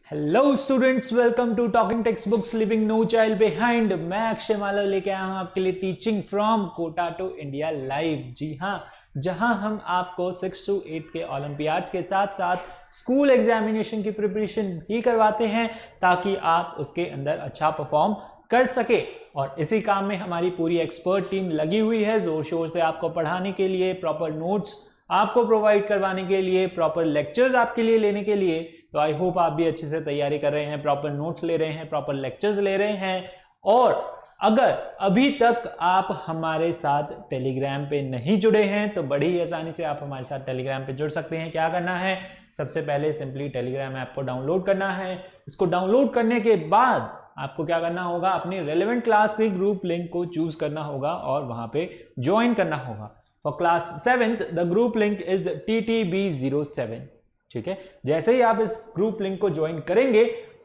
Hello students, welcome to talking textbooks leaving no child behind. मैं अक्षय मालव लेके आया हूं आपके लिए teaching from Kota to India live. जी हां, जहां हम आपको 6 to 8 के ओलंपियाड्स के साथ साथ स्कूल एग्जामिनेशन की प्रिपरेशन भी करवाते हैं ताकि आप उसके अंदर अच्छा परफॉर्म कर सके। और इसी काम में हमारी पूरी एक्सपर्ट टीम लगी हुई है जोर शोर से आपको पढ़ाने के लिए, प्रॉपर नोट्स आपको प्रोवाइड करवाने के लिए, प्रॉपर लेक्चर्स आपके लिए लेने के लिए। तो आई होप आप भी अच्छे से तैयारी कर रहे हैं, प्रॉपर नोट्स ले रहे हैं, प्रॉपर लेक्चर्स ले रहे हैं। और अगर अभी तक आप हमारे साथ टेलीग्राम पे नहीं जुड़े हैं तो बड़ी ही आसानी से आप हमारे साथ टेलीग्राम पे जुड़ सकते हैं। क्या करना है, सबसे पहले सिंपली टेलीग्राम ऐप को डाउनलोड करना है। इसको डाउनलोड करने के बाद आपको क्या करना होगा, अपनी रेलेवेंट क्लास के ग्रुप लिंक को चूज करना होगा और वहां पे ज्वाइन करना होगा। For class 7th the group link is TTB07। ठीक है, जैसे ही आप इस ग्रुप लिंक को ज्वाइन करेंगे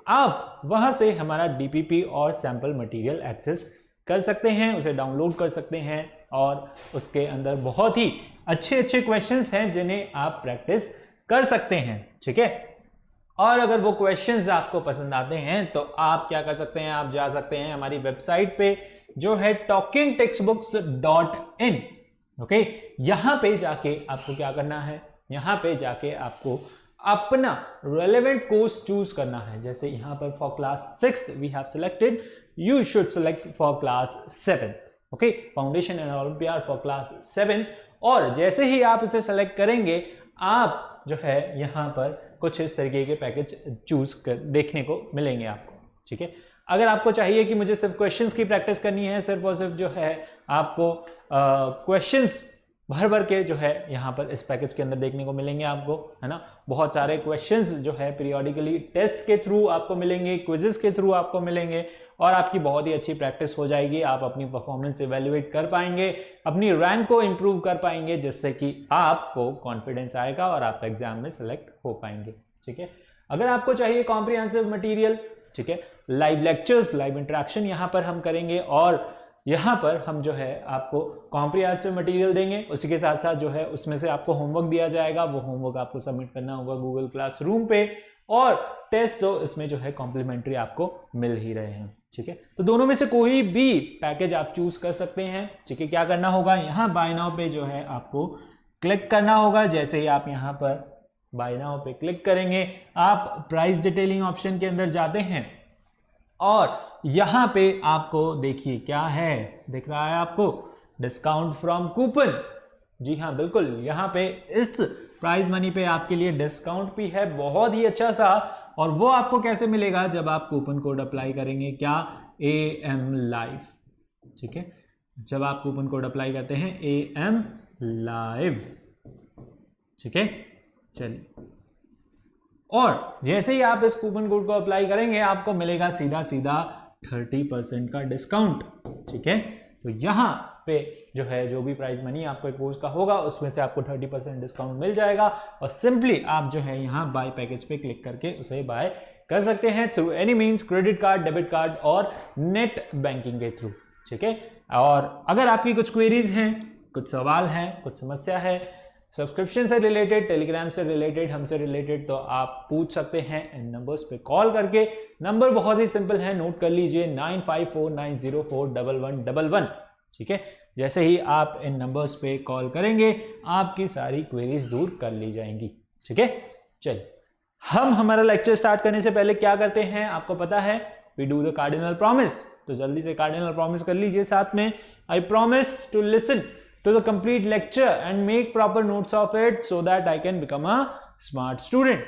आप वहां से हमारा DPP और सैंपल मटेरियल एक्सेस कर सकते हैं, उसे डाउनलोड कर सकते हैं और उसके अंदर बहुत ही अच्छे अच्छे क्वेश्चंस हैं जिन्हें आप प्रैक्टिस कर सकते हैं। ठीक है, और अगर वो क्वेश्चंस आपको पसंद आते हैं तो आप क्या कर सकते हैं, आप जा सकते हैं हमारी वेबसाइट पे जो है talkingtextbooks.in। ओके, यहां पे जाके आपको क्या करना है, यहां पे जाके आपको अपना रेलेवेंट कोर्स चूज करना है। जैसे यहां पर for class 6 we have selected, you should select for class 7। Okay, foundation and olympiad for class 7। और जैसे ही आप इसे सेलेक्ट करेंगे आप जो है यहां पर कुछ इस तरीके के पैकेज चूज कर देखने को मिलेंगे आपको। ठीक है, अगर आपको चाहिए कि मुझे सिर्फ क्वेश्चंस की प्रैक्टिस करनी है, सिर्फ और सिर्फ जो है आपको क्वेश्चंस भर भर के जो है यहाँ पर इस पैकेज के अंदर देखने को मिलेंगे आपको, है ना। बहुत सारे क्वेश्चंस जो है पीरियोडिकली टेस्ट के थ्रू आपको मिलेंगे, क्विजेस के थ्रू आपको मिलेंगे और आपकी बहुत ही अच्छी प्रैक्टिस हो जाएगी। आप अपनी परफॉर्मेंस इवेल्युएट कर पाएंगे, अपनी रैंक को इंप्रूव कर पाएंगे, जिससे कि आपको कॉन्फिडेंस आएगा और आप एग्जाम में सेलेक्ट हो पाएंगे। ठीक है, अगर आपको चाहिए कॉम्प्रिहेंसिव मटेरियल, ठीक है, लाइव लेक्चर्स, लाइव इंटरेक्शन यहाँ पर हम करेंगे और यहाँ पर हम जो है आपको कॉम्प्रिहेंसिव मटेरियल देंगे। उसी के साथ साथ जो है उसमें से आपको होमवर्क दिया जाएगा, वो होमवर्क आपको सबमिट करना होगा गूगल क्लासरूम पे। और टेस्ट तो इसमें जो है कॉम्प्लीमेंट्री आपको मिल ही रहे हैं। ठीक है, तो दोनों में से कोई भी पैकेज आप चूज कर सकते हैं। ठीक है, क्या करना होगा, यहाँ बाय नाउ पे जो है आपको क्लिक करना होगा। जैसे ही आप यहाँ पर बाय नाउ पे क्लिक करेंगे आप प्राइस डिटेलिंग ऑप्शन के अंदर जाते हैं और यहां पे आपको देखिए क्या है, दिख रहा है आपको डिस्काउंट फ्रॉम कूपन। जी हाँ, बिल्कुल, यहां पे इस प्राइज मनी पे आपके लिए डिस्काउंट भी है, बहुत ही अच्छा सा। और वो आपको कैसे मिलेगा, जब आप कूपन कोड अप्लाई करेंगे, क्या, AM लाइव। ठीक है, जब आप कूपन कोड अप्लाई करते हैं AM लाइव। ठीक है, चलिए, और जैसे ही आप इस कूपन कोड को अप्लाई करेंगे आपको मिलेगा सीधा सीधा 30% का डिस्काउंट। ठीक है, तो यहाँ पे जो है जो भी प्राइस मनी आपको कोर्स का होगा उसमें से आपको 30% डिस्काउंट मिल जाएगा और सिंपली आप जो है यहाँ बाय पैकेज पे क्लिक करके उसे बाय कर सकते हैं through any means, credit card, debit card और नेट बैंकिंग के थ्रू। ठीक है, और अगर आपकी कुछ क्वेरीज हैं, कुछ सवाल हैं, कुछ समस्या है सब्सक्रिप्शन से रिलेटेड, टेलीग्राम से रिलेटेड, हमसे रिलेटेड, तो आप पूछ सकते हैं इन नंबर्स पे कॉल करके। नंबर बहुत ही सिंपल है, नोट कर लीजिए 9549041111। ठीक है, जैसे ही आप इन नंबर्स पे कॉल करेंगे आपकी सारी क्वेरीज दूर कर ली जाएंगी। ठीक है, चलिए, हम हमारा लेक्चर स्टार्ट करने से पहले क्या करते हैं आपको पता है, we do the cardinal promise. तो जल्दी से कार्डिनल प्रॉमिस कर लीजिए साथ में। I promise to listen to the complete lecture and make proper notes of it so that I can become a smart student।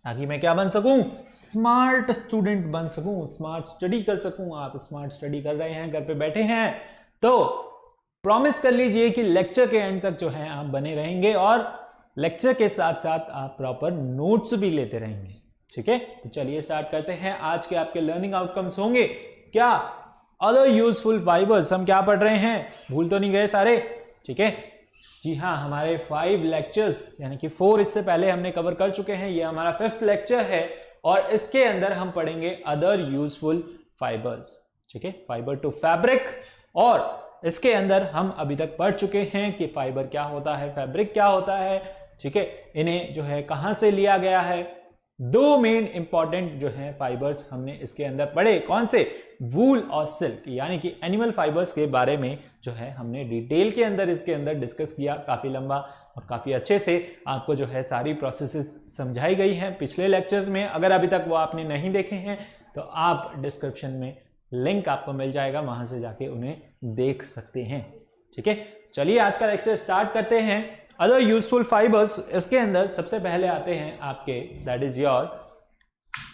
ताकि मैं क्या बन सकूं, स्मार्ट स्टूडेंट बन सकूं, स्मार्ट स्टडी कर सकूं। आप स्मार्ट स्टडी कर रहे हैं, घर पे बैठे हैं, तो प्रॉमिस कर लीजिए कि लेक्चर के एंड तक जो है आप बने रहेंगे और लेक्चर के साथ साथ आप प्रॉपर नोट्स भी लेते रहेंगे। ठीक है, तो चलिए स्टार्ट करते हैं। आज के आपके लर्निंग आउटकम्स होंगे क्या, अदर यूजफुल फाइबर्स। हम क्या पढ़ रहे हैं, भूल तो नहीं गए सारे। ठीक है, जी हाँ, हमारे 5 लेक्चर्स यानी कि 4 इससे पहले हमने कवर कर चुके हैं। ये हमारा 5th लेक्चर है और इसके अंदर हम पढ़ेंगे अदर यूजफुल फाइबर्स। ठीक है, फाइबर टू फैब्रिक। और इसके अंदर हम अभी तक पढ़ चुके हैं कि फाइबर क्या होता है, फैब्रिक क्या होता है। ठीक है, इन्हें जो है कहां से लिया गया है, दो मेन इंपॉर्टेंट जो है फाइबर्स हमने इसके अंदर पढ़े, कौन से? वूल और सिल्क, यानी कि एनिमल फाइबर्स के बारे में जो है हमने डिटेल के अंदर इसके अंदर डिस्कस किया, काफ़ी लंबा और काफ़ी अच्छे से आपको जो है सारी प्रोसेसेस समझाई गई हैं पिछले लेक्चर्स में। अगर अभी तक वो आपने नहीं देखे हैं तो आप डिस्क्रिप्शन में लिंक आपको मिल जाएगा, वहां से जाके उन्हें देख सकते हैं। ठीक है, चलिए आज का लेक्चर स्टार्ट करते हैं। अदर यूजफुल फाइबर्स, इसके अंदर सबसे पहले आते हैं आपके, that is your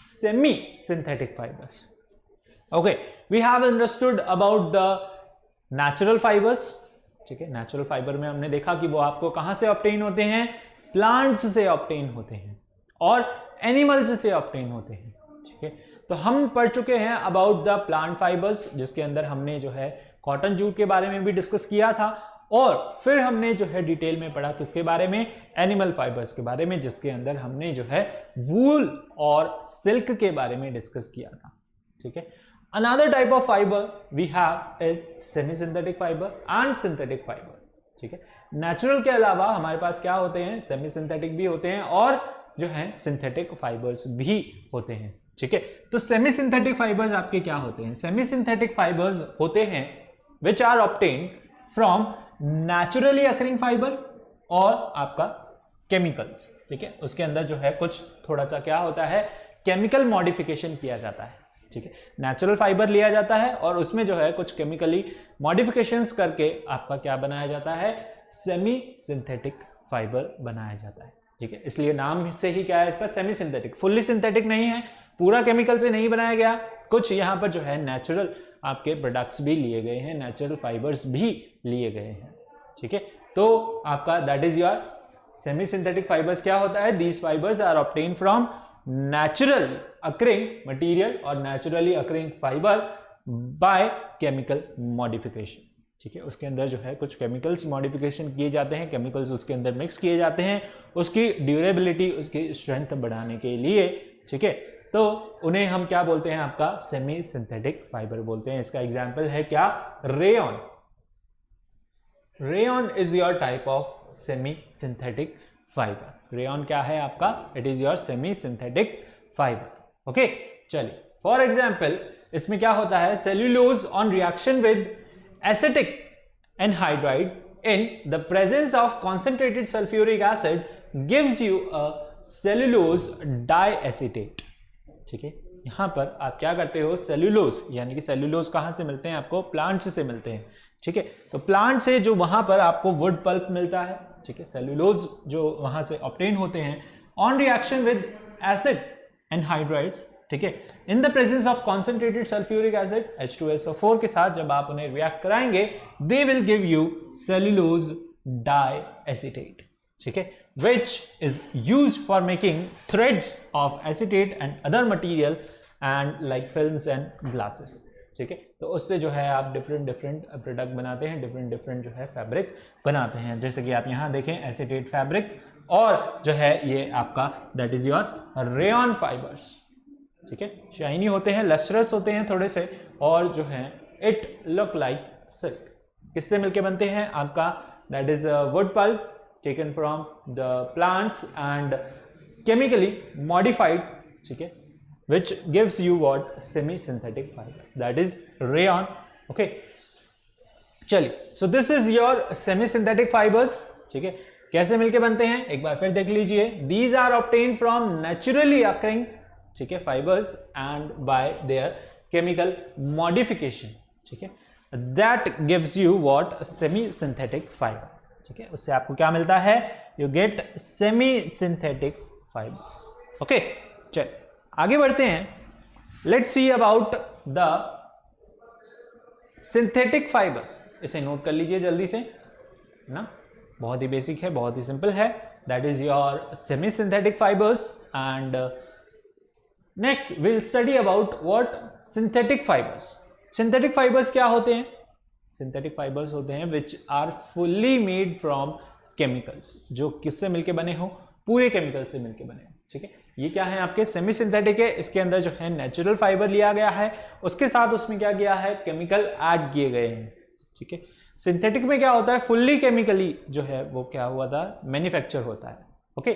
semi synthetic fibres. Okay, we have understood about the natural fibres. ठीक है, नेचुरल फाइबर में हमने देखा कि वो आपको कहां से ऑब्टेन होते हैं? प्लांट्स से ऑब्टेन होते हैं और एनिमल्स से ऑब्टेन होते हैं। ठीक है, तो हम पढ़ चुके हैं अबाउट द प्लांट फाइबर्स, जिसके अंदर हमने जो है कॉटन जूट के बारे में भी डिस्कस किया था, और फिर हमने जो है डिटेल में पढ़ा किसके बारे में? एनिमल फाइबर्स के बारे में, जिसके अंदर हमने जो है वूल और सिल्क के बारे में डिस्कस किया था। ठीक है, another type of fibre we have is semi synthetic fibre and synthetic fibre. ठीक है, नेचुरल के अलावा हमारे पास क्या होते हैं? सेमी सिंथेटिक भी होते हैं और जो है सिंथेटिक फाइबर्स भी होते हैं। ठीक है, तो सेमी सिंथेटिक फाइबर्स आपके क्या होते हैं? सेमी सिंथेटिक फाइबर्स होते हैं which are obtained from naturally occurring fibre और आपका केमिकल्स। ठीक है, उसके अंदर जो है कुछ थोड़ा सा क्या होता है? केमिकल मॉडिफिकेशन किया जाता है। ठीक है, नेचुरल फाइबर लिया जाता है और उसमें जो है कुछ केमिकली मॉडिफिकेशंस करके आपका क्या बनाया जाता है? सेमी सिंथेटिक फाइबर बनाया जाता है। ठीक है, इसलिए नाम से ही क्या है इसका? Semi synthetic. फुल्ली सिंथेटिक नहीं है, पूरा केमिकल से नहीं बनाया गया, कुछ यहाँ पर जो है नेचुरल आपके प्रोडक्ट्स भी लिए गए हैं, नेचुरल फाइबर्स भी लिए गए हैं। ठीक है, तो आपका that is your semi synthetic fibres. क्या होता है? These fibres are obtain from natural occurring material और naturally occurring fibre by chemical modification. ठीक है, उसके अंदर जो है कुछ केमिकल्स मॉडिफिकेशन किए जाते हैं, केमिकल्स उसके अंदर मिक्स किए जाते हैं उसकी ड्यूरेबिलिटी, उसकी स्ट्रेंथ बढ़ाने के लिए। ठीक है, तो उन्हें हम क्या बोलते हैं? आपका सेमी सिंथेटिक फाइबर बोलते हैं। इसका एग्जांपल है क्या? Rayon. Rayon is your type of semi synthetic fibre. Rayon क्या है आपका? It is your semi synthetic fibre. Okay, चलिए फॉर एग्जांपल इसमें क्या होता है? Cellulose on reaction with acetic anhydride in the presence of concentrated sulfuric acid gives you a cellulose diacetate। ठीक है, यहां पर आप क्या करते हो? सेल्यूलोज, यानी कि सेल्यूलोज कहां से मिलते हैं आपको? प्लांट्स से मिलते हैं। ठीक है, तो प्लांट से जो वहां पर आपको वुड पल्प मिलता है, ठीक है, सेल्यूलोज जो वहां से ऑब्टेन होते हैं on reaction with acid anhydrides. ठीक है, in the presence of concentrated sulphuric acid H2SO4 के साथ जब आप उन्हें रिएक्ट कराएंगे, they will give you cellulose diacetate. ठीक है, which is used for making threads of acetate and other material and like films and glasses। ठीक है, तो उससे जो है आप डिफरेंट प्रोडक्ट बनाते हैं, डिफरेंट जो है फैब्रिक बनाते हैं। जैसे कि आप यहाँ देखें एसिटेट फैब्रिक, और जो है ये आपका that is your rayon fibres. ठीक है, शाइनी होते हैं, लस्ट्रस होते हैं थोड़े से, और जो है इट लुक लाइक सिल्क। किससे मिलके बनते हैं? आपका that is wood pulp taken from the plants and chemically modified, ठीक है, which gives you what? Semi synthetic fiber, that is rayon। okay, चलिए, so this is your semi synthetic fibers। ठीक है, कैसे मिलके बनते हैं एक बार फिर देख लीजिए। These are obtained from naturally occurring, ठीक है, fibers and by their chemical modification। ठीक है, that gives you what? Semi synthetic fiber। ठीक है, उससे आपको क्या मिलता है? You get semi synthetic fibres. Okay, चल आगे बढ़ते हैं। Let's see about the synthetic fibres. इसे नोट कर लीजिए जल्दी से ना, बहुत ही बेसिक है, बहुत ही सिंपल है। That is your semi synthetic fibres. And next will study about what? Synthetic fibres. Synthetic fibres क्या होते हैं? सिंथेटिक फाइबर्स होते हैं which are fully made from chemicals, जो किससे मिलके बने हो? पूरे केमिकल से मिलके बने हो। ठीक है, ये क्या है? आपके सेमी सिंथेटिक है, इसके अंदर जो है नेचुरल फाइबर लिया गया है, उसके साथ उसमें क्या किया है? केमिकल ऐड किए गए हैं। ठीक है, सिंथेटिक में क्या होता है? फुल्ली केमिकली जो है वो क्या हुआ था? मैन्युफैक्चर होता है। Okay,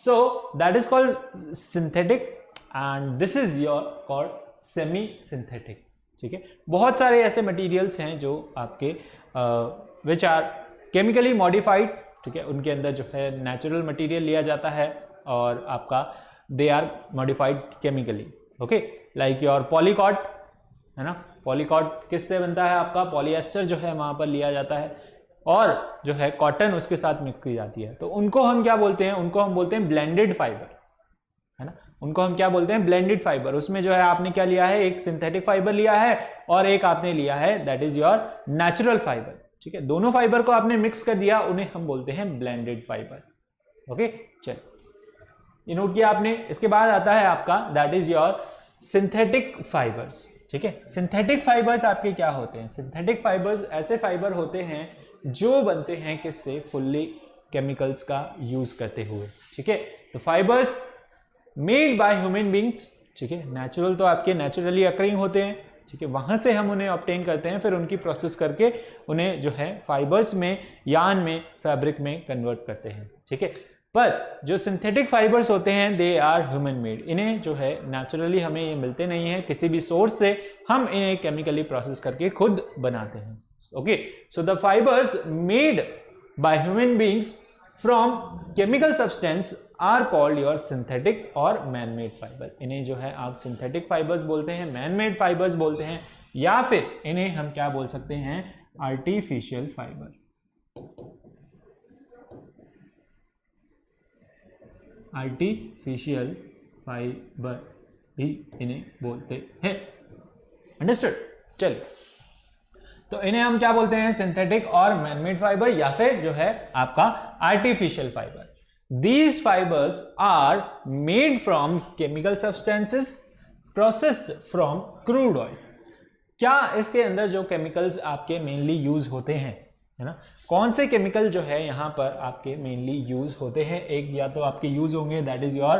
so that is called synthetic and this is your called semi synthetic. ठीक है, बहुत सारे ऐसे मटेरियल्स हैं जो आपके विच आर केमिकली मॉडिफाइड। ठीक है, उनके अंदर जो है नेचुरल मटेरियल लिया जाता है और आपका they are modified chemically. Okay, like your polycot है ना, पॉलीकॉट किससे बनता है आपका, पॉलीएस्टर जो है वहां पर लिया जाता है और जो है कॉटन उसके साथ मिक्स की जाती है। तो उनको हम क्या बोलते हैं, उनको हम बोलते हैं ब्लेंडेड फाइबर, है ना, उनको हम क्या बोलते हैं, ब्लेंडेड फाइबर। उसमें जो है आपने क्या लिया है, एक सिंथेटिक फाइबर लिया है और एक आपने लिया है that is your natural fibre. ठीक है, दोनों फाइबर को आपने मिक्स कर दिया, उन्हें हम बोलते हैं ब्लेंडेड फाइबर। ओके, चलिए ये नोट किया आपने। इसके बाद आता है आपका that is your synthetic fibres. ठीक है, सिंथेटिक फाइबर्स आपके क्या होते हैं, सिंथेटिक फाइबर्स ऐसे फाइबर होते हैं जो बनते हैं किससे, फुल्ली केमिकल्स का यूज करते हुए। ठीक है, तो fibres made by human beings. ठीक है, नेचुरल तो आपके नेचुरली अकरिंग होते हैं। ठीक है, वहां से हम उन्हें ऑब्टेन करते हैं, फिर उनकी प्रोसेस करके उन्हें जो है फाइबर्स में, यार्न में, फैब्रिक में कन्वर्ट करते हैं। ठीक है, पर जो सिंथेटिक फाइबर्स होते हैं दे आर ह्यूमन मेड। इन्हें जो है नेचुरली हमें ये मिलते नहीं है किसी भी सोर्स से, हम इन्हें केमिकली प्रोसेस करके खुद बनाते हैं। Okay, so the fibres made by human beings from chemical substance are called your synthetic और मैन मेड फाइबर। इन्हें जो है आप सिंथेटिक फाइबर्स बोलते हैं, मैन मेड फाइबर्स बोलते हैं, या फिर इन्हें हम क्या बोल सकते हैं, आर्टिफिशियल फाइबर। आर्टिफिशियल फाइबर भी इन्हें बोलते हैं। अंडरस्टूड? चलिए, तो इन्हें हम क्या बोलते हैं, सिंथेटिक और मैनमेड फाइबर या फिर जो है आपका artificial fibre. These fibres are made from chemical substances processed from crude oil. क्या इसके अंदर जो केमिकल्स आपके मेनली यूज होते हैं, है ना, कौन से केमिकल जो है यहां पर आपके मेनली यूज होते हैं, एक या तो आपके यूज होंगे that is your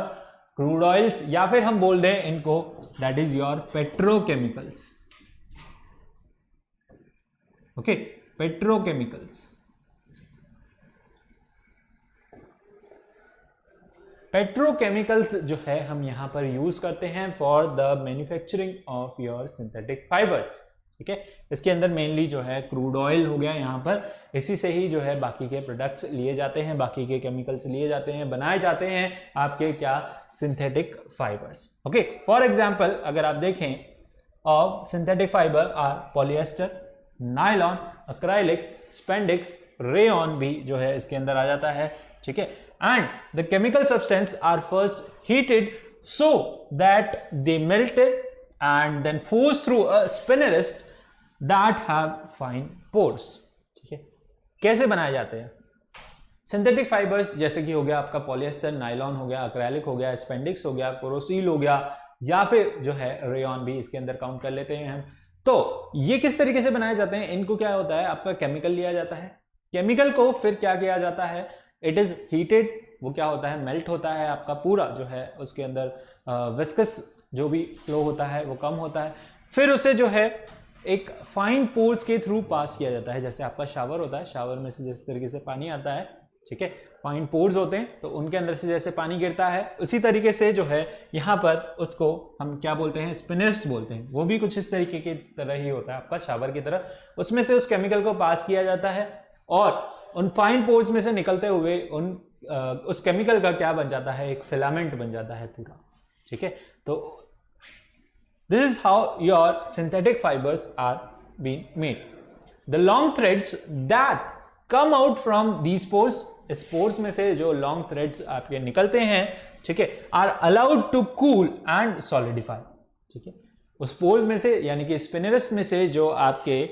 crude oils, या फिर हम बोल दें इनको that is your petrochemicals. Okay, petrochemicals. Petrochemicals जो है हम यहां पर यूज करते हैं for the manufacturing of your synthetic fibres. ठीक है, इसके अंदर मेनली जो है क्रूड ऑयल हो गया यहां पर, इसी से ही जो है बाकी के प्रोडक्ट्स लिए जाते हैं, बाकी के केमिकल्स लिए जाते हैं, बनाए जाते हैं आपके क्या, synthetic fibres. Okay, for example अगर आप देखें of synthetic fibre are polyester, nylon, acrylic, spandex, rayon भी जो है इसके अंदर आ जाता है। ठीक है, and the chemical substance are first heated so that they melted and then force through a spinnerist that have fine pores। ठीक है, कैसे बनाए जाते हैं सिंथेटिक फाइबर्स, जैसे कि हो गया आपका पॉलिएस्टर, नायलॉन हो गया, एक्रेलिक हो गया, स्पेंडिक्स हो गया, कोरोसील हो गया, या फिर जो है रेयॉन भी इसके अंदर काउंट कर लेते हैं हम। तो ये किस तरीके से बनाए जाते हैं, इनको क्या होता है, आपका केमिकल लिया जाता है, केमिकल को फिर क्या किया जाता है, इट इज हीटेड, वो क्या होता है, मेल्ट होता है, आपका पूरा जो है उसके अंदर विस्कस जो भी फ्लो होता है वो कम होता है, फिर उसे जो है एक फाइन पोर्स के थ्रू पास किया जाता है। जैसे आपका शावर होता है, शावर में से जिस तरीके से पानी आता है, ठीक है, फाइन पोर्स होते हैं, तो उनके अंदर से जैसे पानी गिरता है उसी तरीके से जो है यहाँ पर उसको हम क्या बोलते हैं, स्पिनर्स बोलते हैं। वो भी कुछ इस तरीके की तरह ही होता है आपका शावर की तरह, उसमें से उस केमिकल को पास किया जाता है और उन फाइन पोर्स में से निकलते हुए उस केमिकल का क्या बन जाता है, एक फिलामेंट बन जाता है पूरा। ठीक है, तो this is how your synthetic fibers are being made. The long threads that come out from these pores, इस pores में से जो long threads आपके निकलते हैं, ठीक है, are allowed to cool and solidify। ठीक है, उस pores में से यानी कि स्पिनरस में से जो आपके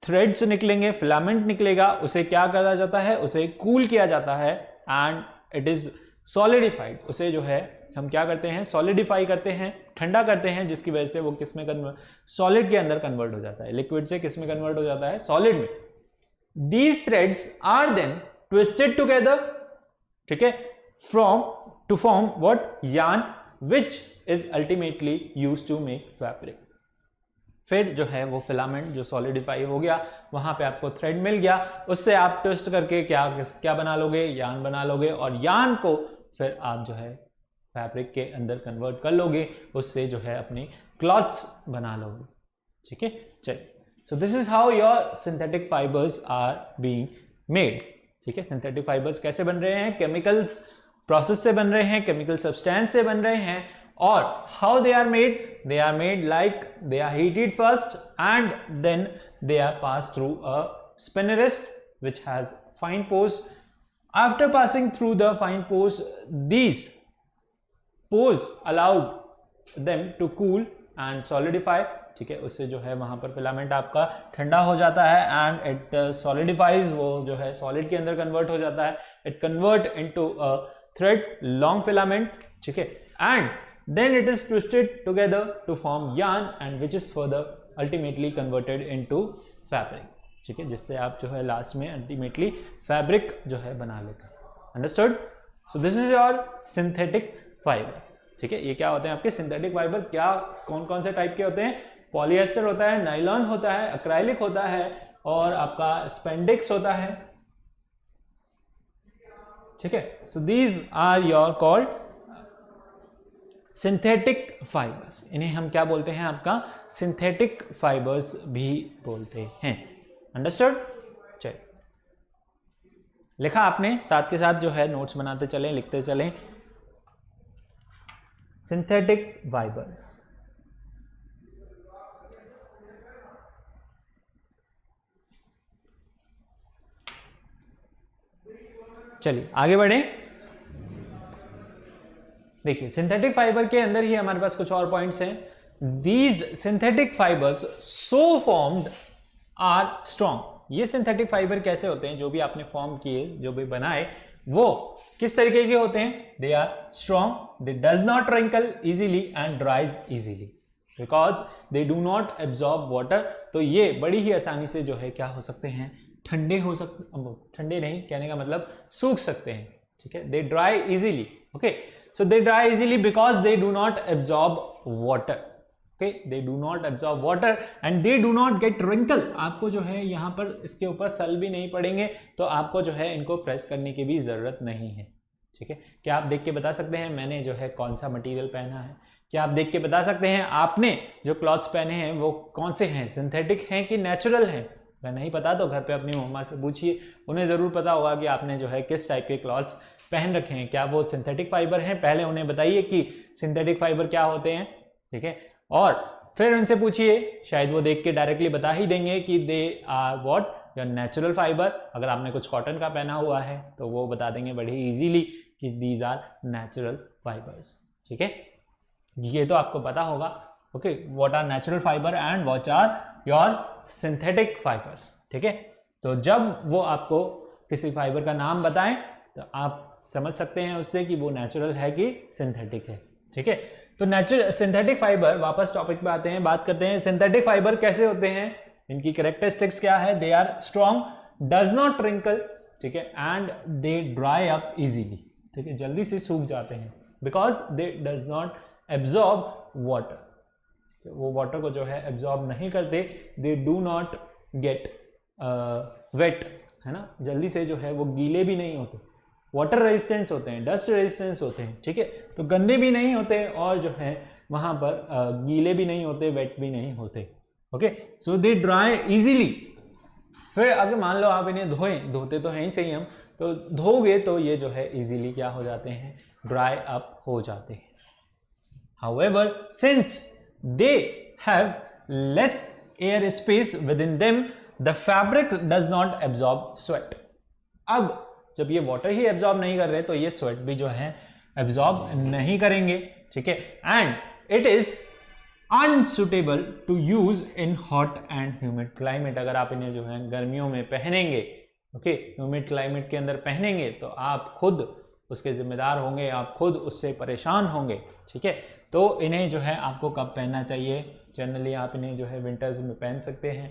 थ्रेड्स निकलेंगे, फिलामेंट निकलेगा, उसे क्या करा जाता है, उसे कूल किया जाता है एंड इट इज सॉलिडिफाइड। उसे जो है हम क्या करते हैं, सॉलिडिफाई करते हैं, ठंडा करते हैं, जिसकी वजह से वो किस में कन्वर्ट, सॉलिड के अंदर कन्वर्ट हो जाता है, लिक्विड से किस में कन्वर्ट हो जाता है, सॉलिड में। These threads are then twisted together, ठीक है, from to form what, yarn, which is ultimately used to make fabric. फिर जो है वो फिलामेंट जो सॉलिडिफाई हो गया, वहां पे आपको थ्रेड मिल गया, उससे आप ट्विस्ट करके क्या क्या बना लोगे, यार्न बना लोगे, और यार्न को फिर आप जो है फैब्रिक के अंदर कन्वर्ट कर लोगे, उससे जो है अपनी क्लॉथ्स बना लोगे। ठीक है, चलिए, so this is how your synthetic fibres are being made. ठीक है, सिंथेटिक फाइबर्स कैसे बन रहे हैं? केमिकल्स प्रोसेस से बन रहे हैं, केमिकल सब्सटेंस से बन रहे हैं। और how they are made? They are made like they are heated first and then they are passed through a spinnerist which has fine pores. After passing through the fine pores, these pores allowed them to cool and solidify. ठीक है, उससे जो है वहां पर filament आपका ठंडा हो जाता है एंड इट सॉलिडिफाइज, वो जो है सॉलिड के अंदर कन्वर्ट हो जाता है। It convert into a thread long filament. ठीक है, and then it is twisted together to form yarn and which is further ultimately converted into fabric. ठीक है, जिससे आप जो है लास्ट में अल्टीमेटली फैब्रिक जो है बना लेते हैं। Understood? So this is your synthetic fibre. ठीक है, ये क्या होते हैं आपके सिंथेटिक फाइबर? क्या कौन कौन से टाइप के होते हैं? पॉलिएस्टर होता है, नायलॉन होता है, एक्राइलिक होता है और आपका स्पेंडिक्स होता है। ठीक है, so these are your called synthetic fibres. इन्हें हम क्या बोलते हैं? आपका सिंथेटिक फाइबर्स भी बोलते हैं। अंडरस्टूड? चलिए, लिखा आपने, साथ के साथ जो है नोट्स बनाते चलें, लिखते चलें। Synthetic fibres. चलिए आगे बढ़ें। देखिए, सिंथेटिक फाइबर के अंदर ही हमारे पास कुछ और पॉइंट्स हैं। These synthetic fibres so formed are strong. ये सिंथेटिक फाइबर कैसे होते हैं? जो भी आपने फॉर्म किए, जो भी बनाए, वो किस तरीके के होते हैं? They are strong, they does not wrinkle easily and dries easily because they do not absorb water. तो ये बड़ी ही आसानी से जो है क्या हो सकते हैं? ठंडे हो सकते, ठंडे नहीं कहने का मतलब सूख सकते हैं। ठीक है, they dry easily. Okay, so they dry easily because they do not absorb water. Okay, they do not absorb water and they do not get wrinkle. आपको जो है यहाँ पर इसके ऊपर सल भी नहीं पड़ेंगे, तो आपको जो है इनको प्रेस करने की भी ज़रूरत नहीं है। ठीक है, क्या आप देख के बता सकते हैं मैंने जो है कौन सा मटेरियल पहना है? क्या आप देख के बता सकते हैं आपने जो क्लॉथ्स पहने हैं वो कौन से हैं? सिंथेटिक हैं कि नेचुरल हैं? अगर नहीं पता तो घर पे अपनी मम्मा से पूछिए, उन्हें ज़रूर पता होगा कि आपने जो है किस टाइप के क्लॉथ्स पहन रखे हैं। क्या वो सिंथेटिक फाइबर हैं? पहले उन्हें बताइए कि सिंथेटिक फाइबर क्या होते हैं। ठीक है, और फिर उनसे पूछिए, शायद वो देख के डायरेक्टली बता ही देंगे कि they are what your natural fibre. अगर आपने कुछ कॉटन का पहना हुआ है तो वो बता देंगे बड़ी इजीली कि दीज आर नेचुरल फाइबर्स। ठीक है, ये तो आपको पता होगा। Okay, what are natural fibre and what are your synthetic fibres. ठीक है, तो जब वो आपको किसी फाइबर का नाम बताएं तो आप समझ सकते हैं उससे कि वो नेचुरल है कि सिंथेटिक है। ठीक है, तो नेचुरल सिंथेटिक फाइबर, वापस टॉपिक पे आते हैं, बात करते हैं सिंथेटिक फाइबर कैसे होते हैं, इनकी कैरेक्टरिस्टिक्स क्या है। They are strong, does not wrinkle, ठीक है, and they dry up easily. ठीक है, जल्दी से सूख जाते हैं because they does not absorb water. वो वाटर को जो है एब्जॉर्ब नहीं करते। They do not get wet, है ना, जल्दी से जो है वो गीले भी नहीं होते। वाटर रेजिस्टेंस होते हैं, डस्ट रेजिस्टेंस होते हैं। ठीक है, तो गंदे भी नहीं होते और जो है वहां पर गीले भी नहीं होते, वेट भी नहीं होते। ओके, सो दे ड्राई इजीली। फिर अगर मान लो आप इन्हें धोएं, धोते तो हैं ही सही हम, तो धोगे तो ये जो है इजीली क्या हो जाते हैं? ड्राई अप हो जाते हैं। However, since they have less air space within them, the fabric does not absorb sweat. अब जब ये वाटर ही एब्जॉर्ब नहीं कर रहे तो ये स्वेट भी जो है एब्जॉर्ब नहीं करेंगे। ठीक है, and it is unsuitable to use in hot and humid climate. अगर आप इन्हें जो है गर्मियों में पहनेंगे, ओके, ह्यूमिड क्लाइमेट के अंदर पहनेंगे तो आप खुद उसके जिम्मेदार होंगे, आप खुद उससे परेशान होंगे। ठीक है, तो इन्हें जो है आपको कब पहनना चाहिए? जनरली आप इन्हें जो है विंटर्स में पहन सकते हैं।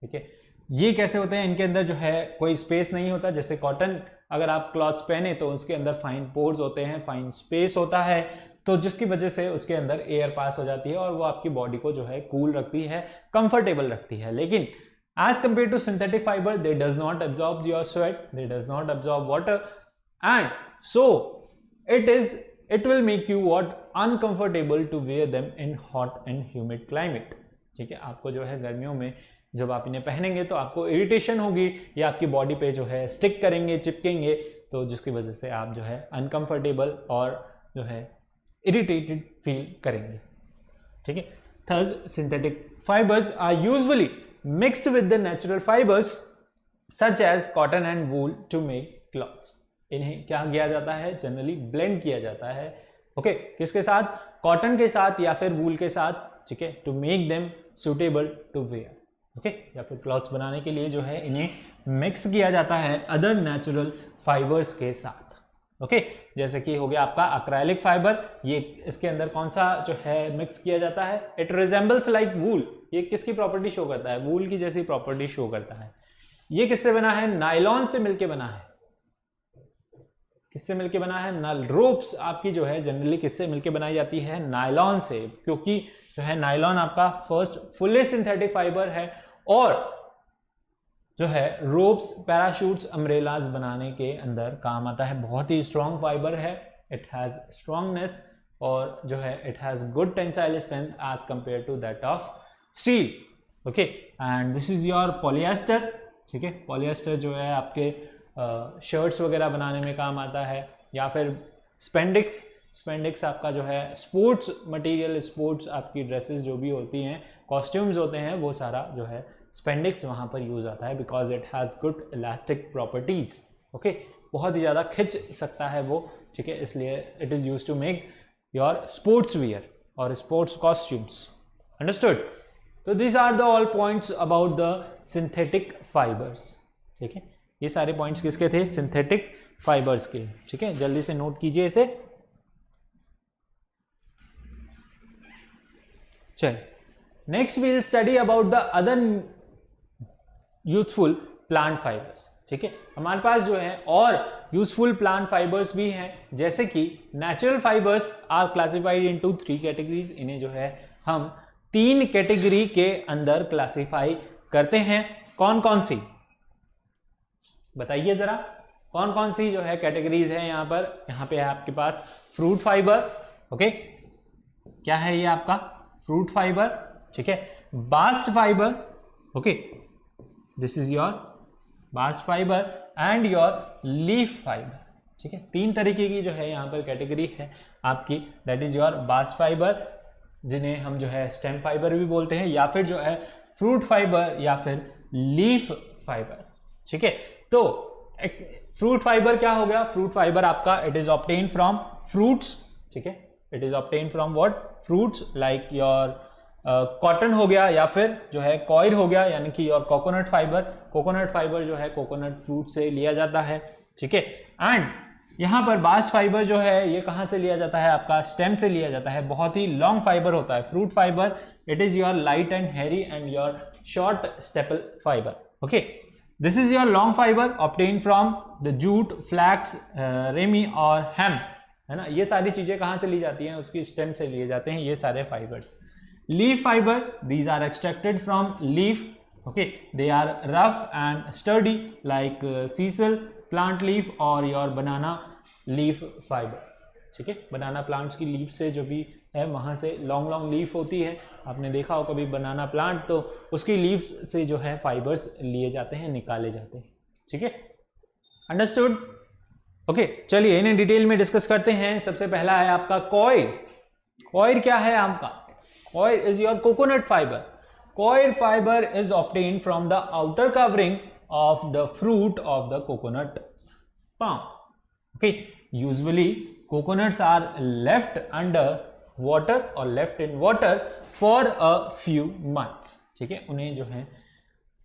ठीक है, ये कैसे होते हैं? इनके अंदर जो है कोई स्पेस नहीं होता। जैसे कॉटन अगर आप क्लॉथ्स पहने तो उसके अंदर फाइन पोर्स होते हैं, फाइन स्पेस होता है, तो जिसकी वजह से उसके अंदर एयर पास हो जाती है और वो आपकी बॉडी को जो है कूल रखती है, कंफर्टेबल रखती है। लेकिन as compare to synthetic fibre, they does not absorb your sweat, they does not absorb water, and so it will make you what uncomfortable to wear them in hot and humid climate. ठीक है, आपको जो है गर्मियों में जब आप इन्हें पहनेंगे तो आपको इरिटेशन होगी, या आपकी बॉडी पे जो है स्टिक करेंगे, चिपकेंगे, तो जिसकी वजह से आप जो है अनकंफर्टेबल और जो है इरिटेटेड फील करेंगे. ठीक है, thus synthetic fibers are usually mixed with the natural fibers such as cotton and wool to make cloths. इन्हें क्या किया जाता है, जनरली ब्लेंड किया जाता है. ओके, किसके साथ, कॉटन के साथ या फिर वूल के साथ. ठीक है, to make them suitable to wear. Okay, या फिर क्लॉथ्स बनाने के लिए जो है इन्हें मिक्स किया जाता है अदर नेचुरल फाइबर्स के साथ. ओके, जैसे कि हो गया आपका एक्राइलिक फाइबर, ये इसके अंदर कौन सा जो है मिक्स किया जाता है, इट रिजेंबल्स लाइक वूल. ये किसकी प्रॉपर्टी शो करता है, वूल की जैसी प्रॉपर्टी शो करता है. ये किससे बना है, नायलॉन से मिलके बना है. किससे मिलके बना है, रोप्स आपकी जो है जनरली किससे मिलके बनाई जाती है, नायलॉन से, क्योंकि जो है नायलॉन आपका फर्स्ट फुल्ली सिंथेटिक फाइबर है, और जो है रोप्स, पैराशूट्स, अम्ब्रेलाज बनाने के अंदर काम आता है. बहुत ही स्ट्रॉन्ग फाइबर है, इट हैज स्ट्रॉन्गनेस, और जो है it has good tensile strength as compare to that of steel. Okay, and this is your polyester. ठीक है, पॉलिएस्टर जो है आपके शर्ट्स वगैरह बनाने में काम आता है, या फिर स्पेंडिक्स आपका जो है स्पोर्ट्स मटेरियल, स्पोर्ट्स आपकी ड्रेसेस जो भी होती हैं, कॉस्ट्यूम्स होते हैं, वो सारा जो है स्पेंडिक्स वहाँ पर यूज आता है, because it has good elastic properties. Okay, बहुत ही ज़्यादा खिंच सकता है वो. ठीक है, इसलिए it is use to make your sports wear और स्पोर्ट्स कॉस्ट्यूम्स. अंडरस्टूड. तो this are the all points about the synthetic fibres. ठीक है, ये सारे पॉइंट्स किसके थे, सिंथेटिक फाइबर्स के. ठीक है, जल्दी से नोट कीजिए इसे. चलिए, next we will study about the other useful plant fibres. ठीक है, हमारे पास जो है और यूजफुल प्लांट फाइबर्स भी हैं, जैसे कि natural fibres are classified into 3 categories. इन्हें जो है हम 3 कैटेगरी के अंदर क्लासिफाई करते हैं. कौन कौन सी, बताइए जरा, कौन कौन सी जो है कैटेगरीज है यहाँ पर. यहाँ पे है आपके पास फ्रूट फाइबर. ओके, क्या है ये आपका फ्रूट फाइबर. ठीक है, bast fibre. Okay, this is your bast fibre and your leaf fibre. ठीक है, 3 तरीके की जो है यहाँ पर कैटेगरी है आपकी. That is your bast fibre, जिन्हें हम जो है स्टेम फाइबर भी बोलते हैं, या फिर जो है फ्रूट फाइबर, या फिर लीफ फाइबर. ठीक है, तो फ्रूट फाइबर क्या हो गया, फ्रूट फाइबर आपका it is obtain from fruits. ठीक है, it is obtain from what, fruits, like your cotton हो गया, या फिर जो है कॉयर हो गया, यानी कि your coconut fibre. Coconut fibre जो है कोकोनट फ्रूट से लिया जाता है. ठीक है, एंड यहाँ पर बास्ट फाइबर जो है ये कहाँ से लिया जाता है, आपका स्टेम से लिया जाता है. बहुत ही लॉन्ग फाइबर होता है fruit fibre. It is your light and hairy and your short staple fibre. Okay, this is your long fibre obtain from the jute, flax, ramie और हेम्प. है ना, ये सारी चीजें कहाँ से ली जाती हैं, उसकी स्टेम से लिए जाते हैं ये सारे fibres. Leaf fibre, these are extracted from leaf. Okay, they are rough and sturdy like sisal, plant leaf और your banana leaf fiber. ठीक है, बनाना प्लांट्स की लीफ से जो भी है वहाँ से लॉन्ग लॉन्ग लीफ होती है. आपने देखा हो कभी बनाना प्लांट, तो उसकी लीफ से जो है फाइबर्स लिए जाते हैं, निकाले जाते हैं. ठीक है, अंडरस्टूड. ओके, चलिए इन्हें डिटेल में डिस्कस करते हैं. सबसे पहला है आपका कॉयर. कॉयर क्या है आपका, coir is your coconut fiber. Coir fiber is obtained from the outer covering of the fruit of the coconut palm. Okay, usually coconuts are left under water or left in water for a few months. ठीक है, उन्हें जो है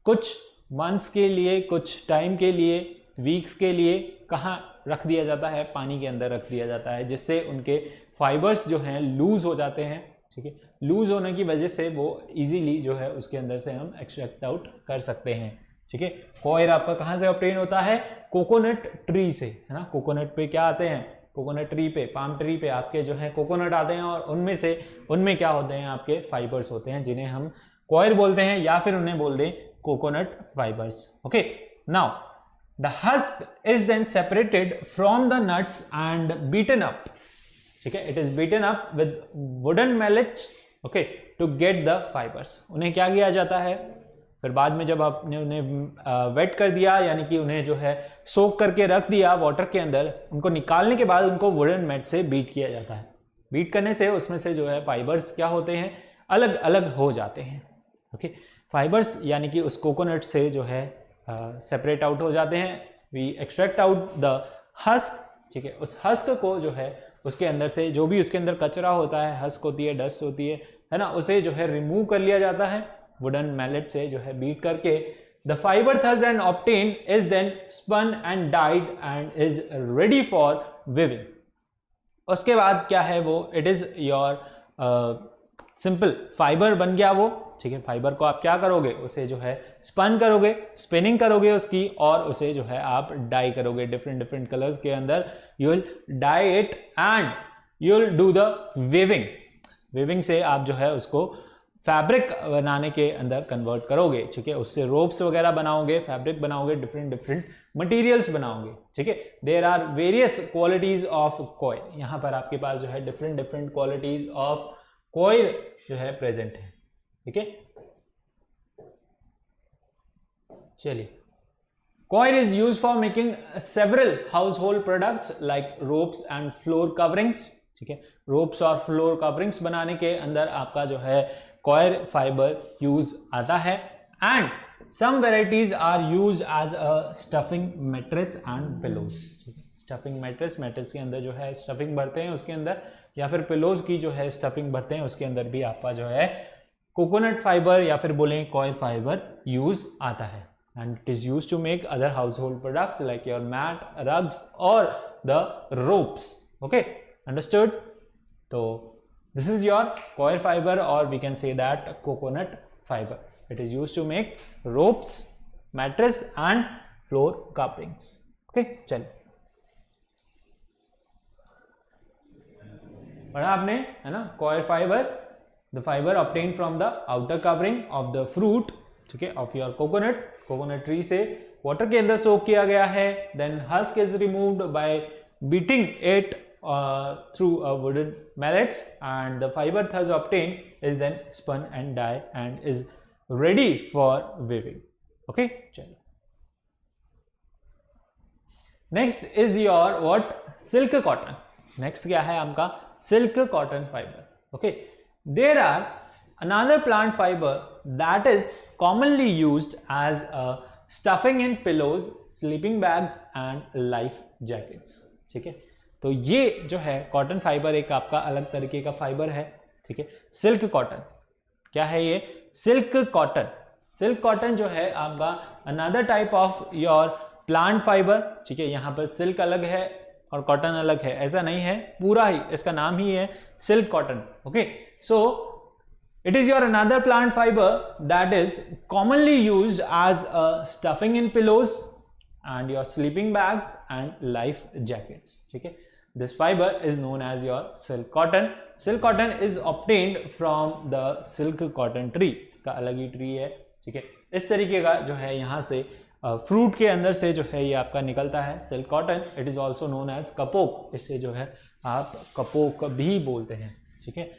कुछ months के लिए, कुछ time के लिए, वीक्स के लिए कहाँ रख दिया जाता है, पानी के अंदर रख दिया जाता है, जिससे उनके फाइबर्स जो हैं लूज हो जाते हैं. ठीक है, लूज होने की वजह से वो इजीली जो है उसके अंदर से हम एक्सट्रैक्ट आउट कर सकते हैं. ठीक है, कॉयर आपका कहाँ से ऑब्टेन होता है, कोकोनट ट्री से. है ना, कोकोनट पे क्या आते हैं, कोकोनट ट्री पे, पाम ट्री पे आपके जो है कोकोनट आते हैं, और उनमें क्या होते हैं, आपके फाइबर्स होते हैं, जिन्हें हम कॉयर बोलते हैं, या फिर उन्हें बोल दें coconut fibres. Okay, now the husk is then separated from the nuts and beaten up, ठीक है, it is beaten up with wooden mallets, okay, to get the fibres. उन्हें क्या किया जाता है, फिर बाद में जब आपने उन्हें वेट कर दिया, यानी कि उन्हें जो है सोक करके रख दिया वाटर के अंदर, उनको निकालने के बाद उनको वुडन मैट से बीट किया जाता है। बीट करने से उसमें से जो है फाइबर्स क्या होते हैं, अलग अलग हो जाते हैं, ओके। फाइबर्स यानी कि उस कोकोनट से जो है सेपरेट आउट हो जाते हैं। We extract out the husk, ठीक है, उस हस्क को जो है उसके अंदर से जो भी उसके अंदर कचरा होता है, हस्क होती है, डस्ट होती है ना, उसे जो है रिमूव कर लिया जाता है वुडन मैलेट से जो है बीट करके। The fibre thus and obtain is then spun and dyed and is ready for weaving. उसके बाद क्या है वो, it is your simple fibre बन गया वो, ठीक है। फाइबर को आप क्या करोगे, उसे जो है स्पन करोगे, स्पिनिंग करोगे उसकी, और उसे जो है आप डाई करोगे डिफरेंट डिफरेंट कलर्स के अंदर। You will dye it and you will do the weaving. Weaving से आप जो है उसको फैब्रिक बनाने के अंदर कन्वर्ट करोगे, ठीक है। उससे रोप्स वगैरह बनाओगे, फैब्रिक बनाओगे, डिफरेंट डिफरेंट मटेरियल्स बनाओगे, ठीक है। There are various qualities of coil. यहाँ पर आपके पास जो है different different qualities of coil जो है प्रेजेंट है, ठीक है। चलिए, coil is used for making several household products like ropes and floor coverings, ठीक है। रोप्स और फ्लोर कवरिंग्स बनाने के अंदर आपका जो है कॉइल फाइबर यूज आता है। And some varieties are use as a stuffing mattress and pillows, stuffing mattress, mattress के अंदर जो है स्टफिंग भरते हैं उसके अंदर, या फिर पिलोज की जो है स्टफिंग भरते हैं उसके अंदर भी आपका जो है कोकोनट फाइबर या फिर बोलें कॉइल फाइबर यूज आता है। And it is use to make other household products like your mat, rugs और द रोप्स, ओके, अंडरस्टूड। तो this is your coir fiber, or we can say that coconut fiber. It is used to make ropes, mattress and floor coverings. Okay, चलिए, पढ़ा आपने, है ना। coir fiber, the fiber obtained from the outer covering of the fruit, ठीक है, of your coconut tree से water के अंदर सोक किया गया है। Then husk is removed by beating it through a wooden mallets, and the fiber thus obtained is then spun and dyed and is ready for weaving. Okay, चलो, next is your what, silk cotton. next क्या है आपका, silk cotton fiber. Okay, there are another plant fiber that is commonly used as a stuffing in pillows, sleeping bags and life jackets, ठीक है। तो ये जो है कॉटन फाइबर एक आपका अलग तरीके का फाइबर है, ठीक है। सिल्क कॉटन, क्या है ये, सिल्क कॉटन। सिल्क कॉटन जो है आपका another type of your plant fibre, ठीक है। यहाँ पर सिल्क अलग है और कॉटन अलग है, ऐसा नहीं है, पूरा ही इसका नाम ही है silk cotton, okay. So it is your another plant fibre that is commonly used as a stuffing in pillows and your sleeping bags and life jackets, ठीक है। This fiber is known as your silk cotton. Silk cotton is obtained from the silk cotton tree. इसका अलग ही tree है, ठीक है। इस तरीके का जो है यहाँ से फ्रूट के अंदर से जो है ये आपका निकलता है silk cotton. It is also known as kapok, इससे जो है आप कपोक भी बोलते हैं, ठीक है।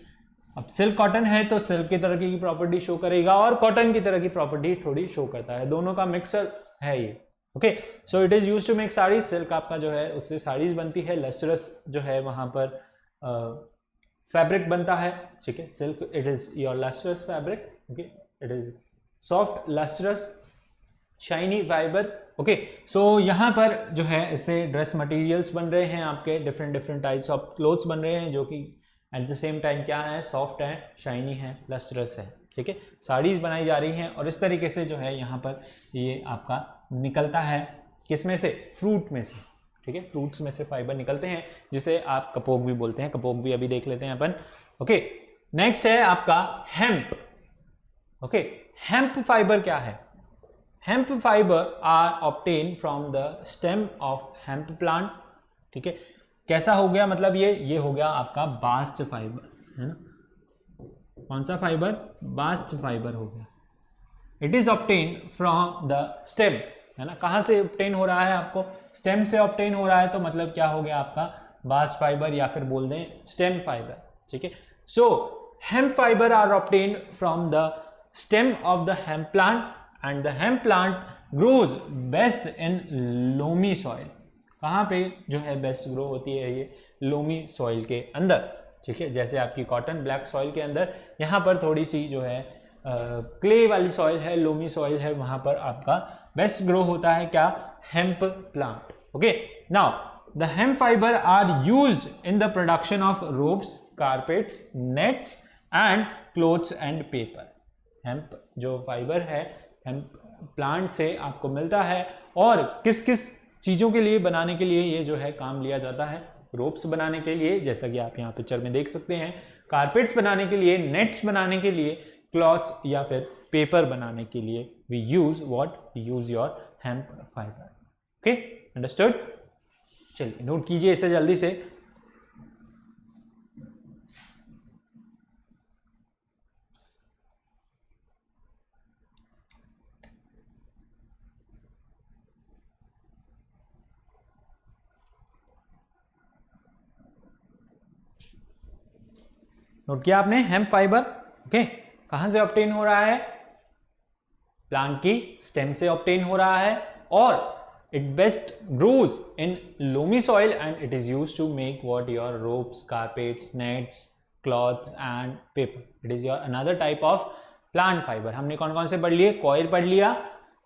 अब सिल्क कॉटन है तो सिल्क की तरह की प्रॉपर्टी शो करेगा और कॉटन की तरह की प्रॉपर्टी थोड़ी शो करता है, दोनों का मिक्सर है ये, okay. So it is use to make saris. Silk आपका जो है उससे साड़ीज बनती है। लस्ट्रस जो है वहां पर फैब्रिक बनता है, ठीक है। Silk it is your lustrous fabric, okay. It is soft lustrous shiny fibre, okay. So यहाँ पर जो है इससे ड्रेस मटेरियल्स बन रहे हैं आपके, different different types of clothes बन रहे हैं जो कि एट द सेम टाइम क्या है, सॉफ्ट है, शाइनी है, लस्ट्रस है, ठीक है। साड़ीज बनाई जा रही हैं और इस तरीके से जो है यहाँ पर ये आपका निकलता है, किसमें से, फ्रूट में से, ठीक है। फ्रूट्स में से फाइबर निकलते हैं जिसे आप कपोक भी बोलते हैं। कपोक भी अभी देख लेते हैं अपन, ओके। नेक्स्ट है आपका हेम्प, ओके। हेम्प फाइबर क्या है, hemp fibre are obtain from the stem of hemp plant, ठीक है। कैसा हो गया, मतलब ये हो गया आपका बास्ट फाइबर, है ना। कौन सा फाइबर, बास्ट फाइबर हो गया। It is obtain from the stem, है ना। कहाँ से ऑब्टेन हो रहा है, आपको स्टेम से ऑब्टेन हो रहा है, तो मतलब क्या हो गया आपका बास्ट फाइबर या फिर बोल दें स्टेम फाइबर, ठीक है। So hemp fibre are obtain from the stem of the hemp plant and the hemp plant grows best in loamy soil. कहाँ पे जो है बेस्ट ग्रो होती है ये लोमी सॉइल के अंदर, ठीक है। जैसे आपकी कॉटन ब्लैक सॉइल के अंदर, यहाँ पर थोड़ी सी जो है क्ले वाली सॉइल है, लोमी सॉइल है, वहां पर आपका बेस्ट ग्रो होता है क्या, hemp plant. Okay, now the hemp fibre are used in the production of ropes, carpets, nets and clothes and paper. Hemp जो फाइबर है हेम्प प्लांट से आपको मिलता है, और किस किस चीजों के लिए बनाने के लिए ये जो है काम लिया जाता है, रोप्स बनाने के लिए, जैसा कि आप यहाँ पिक्चर में देख सकते हैं, कारपेट्स बनाने के लिए, नेट्स बनाने के लिए, क्लॉथ्स या फिर पेपर बनाने के लिए we use what, use your hemp fibre. Okay, understood. चलिए नोट कीजिए इसे जल्दी से। नोट किया आपने हेम्प फाइबर, ओके, कहां से ऑब्टेन हो रहा है, प्लांट की स्टेम से ऑब्टेन हो रहा है, और it best grows in loamy soil and it is used to make what your ropes, carpets, nets, cloths and paper. It is your another type of plant fiber. हमने कौन कौन से पढ़ लिए, कॉयल पढ़ लिया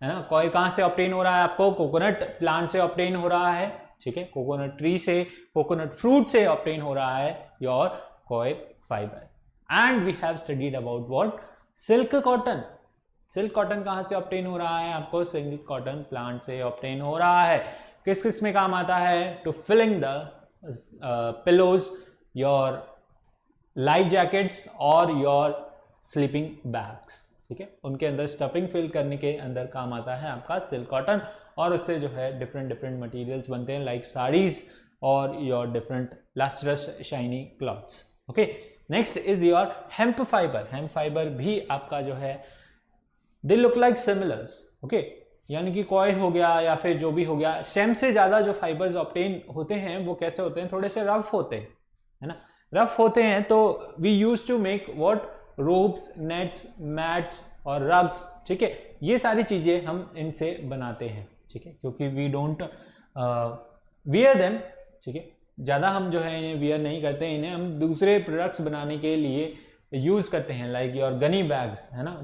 है ना। कॉयल कहाँ से ऑब्टेन हो रहा है, आपको कोकोनट प्लांट से ऑब्टेन हो रहा है, ठीक है। कोकोनट ट्री से, कोकोनट फ्रूट से ऑब्टेन हो रहा है your coil fibre. And we have studied about what, silk cotton. Silk cotton कहाँ से ऑब्टेन हो रहा है, आपको सिल्क कॉटन प्लांट से ऑब्टेन हो रहा है। किस किस में काम आता है, to filling the pillows, your life jackets और योर स्लीपिंग बैग्स, ठीक है। उनके अंदर स्टफिंग फिल करने के अंदर काम आता है आपका सिल्क कॉटन, और उससे जो है डिफरेंट डिफरेंट मटेरियल्स बनते हैं, लाइक साड़ीज और your different lustrous shiny clothes. Okay, next is your hemp fibre. Hemp fibre भी आपका जो है they look like similars, okay, यानी कि कॉयल हो गया या फिर जो भी हो गया, स्टेम से ज्यादा जो फाइबर्स ऑब्टेन होते हैं वो कैसे होते हैं, थोड़े से रफ होते हैं, है ना। रफ होते हैं तो we use to make what, ropes, nets, mats और रग्स, ठीक है। ये सारी चीजें हम इनसे बनाते हैं, ठीक है, क्योंकि वी डोंट वियर देम, ठीक है। ज्यादा हम जो है इन्हें वियर नहीं करते, इन्हें हम दूसरे प्रोडक्ट्स बनाने के लिए यूज करते हैं, लाइक योर गनी बैग्स, है ना।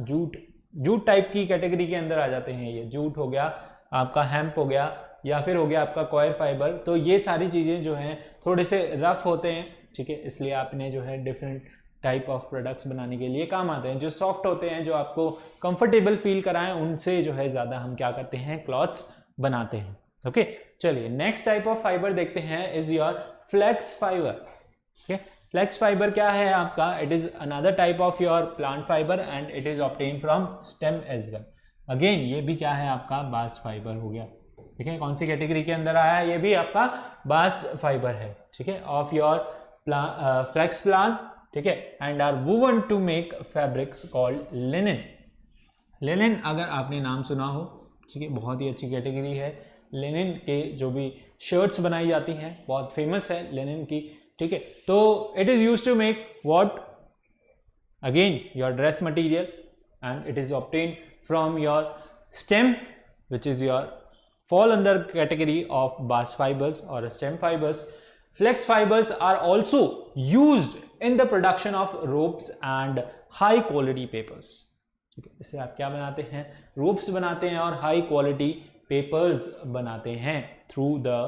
जूट टाइप की कैटेगरी के अंदर आ जाते हैं ये। जूट हो गया आपका, हेम्प हो गया, या फिर हो गया आपका कॉयर फाइबर। तो ये सारी चीज़ें जो हैं थोड़े से रफ होते हैं, ठीक है, इसलिए आपने जो है डिफरेंट टाइप ऑफ प्रोडक्ट्स बनाने के लिए काम आते हैं। जो सॉफ्ट होते हैं, जो आपको कंफर्टेबल फील कराएं, उनसे जो है ज़्यादा हम क्या करते हैं, क्लॉथ्स बनाते हैं। ओके, चलिए नेक्स्ट टाइप ऑफ फाइबर देखते हैं, is your flax fibre. Okay, flax fibre क्या है आपका, it is another type of your plant fibre and it is obtain from stem as well. Again ये भी क्या है आपका, बास्ट फाइबर हो गया, ठीक है। कौन सी कैटेगरी के अंदर आया, ये भी आपका बास्ट फाइबर है, ठीक है, ऑफ योर फ्लेक्स प्लांट, ठीक है, and are woven to make fabrics called linen. Linen अगर आपने नाम सुना हो, ठीक है, बहुत ही अच्छी कैटेगरी है। लिनन के जो भी शर्ट्स बनाई जाती हैं बहुत फेमस है लिनन की, ठीक है। तो it is use to make what, again your dress material, and it is obtain from your stem which is your fall under category of bast fibers or stem fibers. Flex fibers are also used in the production of ropes and high quality papers. ठीक है, इससे आप क्या बनाते हैं, ropes बनाते हैं और high quality papers बनाते हैं through the